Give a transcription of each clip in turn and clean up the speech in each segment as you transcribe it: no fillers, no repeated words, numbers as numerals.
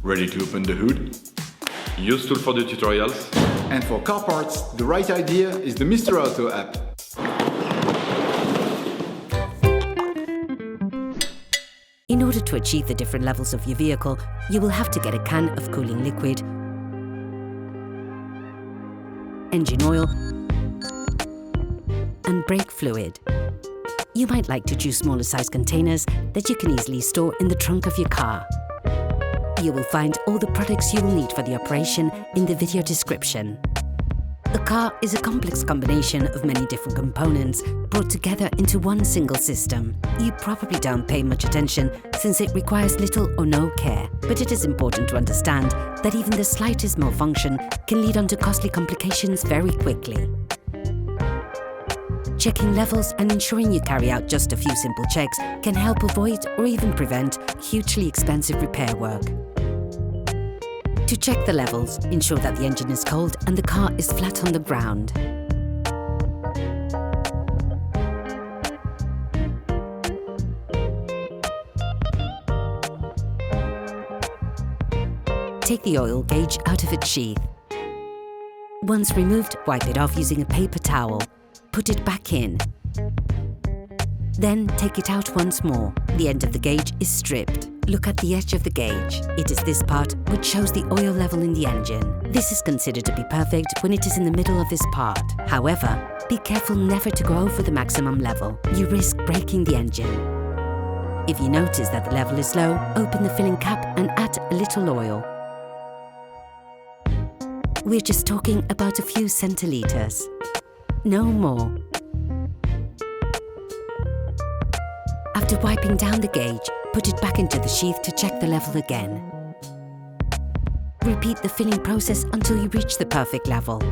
Ready to open the hood? Usetool for the tutorials. And for car parts, the right idea is the Mr. Auto app. In order to achieve the different levels of your vehicle, you will have to get a can of cooling liquid, engine oil, and brake fluid. You might like to choose smaller size containers that you can easily store in the trunk of your car. You will find all the products you will need for the operation in the video description. A car is a complex combination of many different components brought together into one single system. You probably don't pay much attention since it requires little or no care, but it is important to understand that even the slightest malfunction can lead on to costly complications very quickly. Checking levels and ensuring you carry out just a few simple checks can help avoid or even prevent hugely expensive repair work. To check the levels, ensure that the engine is cold and the car is flat on the ground. Take the oil gauge out of its sheath. Once removed, wipe it off using a paper towel. Put it back in. Then take it out once more. The end of the gauge is stripped. Look at the edge of the gauge. It is this part which shows the oil level in the engine. This is considered to be perfect when it is in the middle of this part. However, be careful never to go over the maximum level. You risk breaking the engine. If you notice that the level is low, open the filling cap and add a little oil. We're just talking about a few centiliters. No more. After wiping down the gauge, put it back into the sheath to check the level again. Repeat the filling process until you reach the perfect level.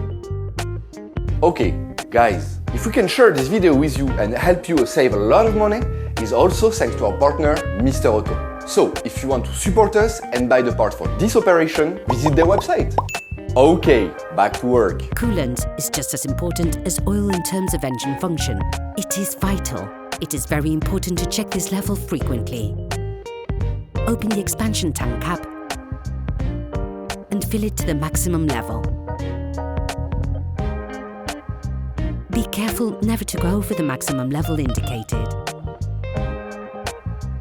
Okay, guys, if we can share this video with you and help you save a lot of money, it's also thanks to our partner, Mr. Auto. So, if you want to support us and buy the part for this operation, visit their website. Okay, back to work. Coolant is just as important as oil in terms of engine function. It is vital. It is very important to check this level frequently. Open the expansion tank cap and fill it to the maximum level. Be careful never to go over the maximum level indicated.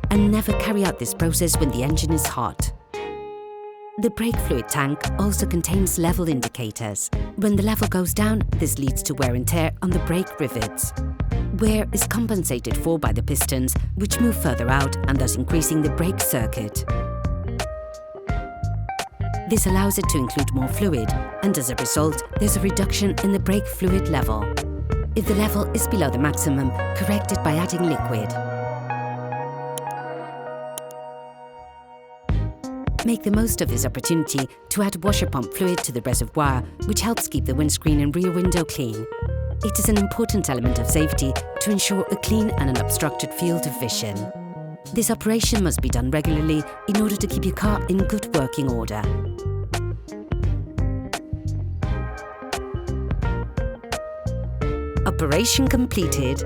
And never carry out this process when the engine is hot. The brake fluid tank also contains level indicators. When the level goes down, this leads to wear and tear on the brake rivets. Wear is compensated for by the pistons, which move further out and thus increasing the brake circuit. This allows it to include more fluid, and as a result, there's a reduction in the brake fluid level. If the level is below the maximum, correct it by adding liquid. Make the most of this opportunity to add washer pump fluid to the reservoir, which helps keep the windscreen and rear window clean. It is an important element of safety to ensure a clean and unobstructed field of vision. This operation must be done regularly in order to keep your car in good working order. Operation completed.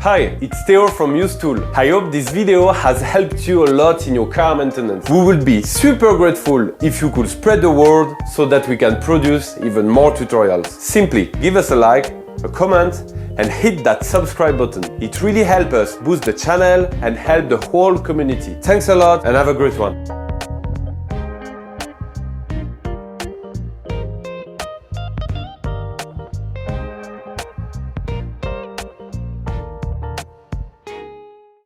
Hi, it's Theo from Usetool. I hope this video has helped you a lot in your car maintenance. We would be super grateful if you could spread the word so that we can produce even more tutorials. Simply give us a like, a comment, and hit that subscribe button. It really helps us boost the channel and help the whole community. Thanks a lot and have a great one.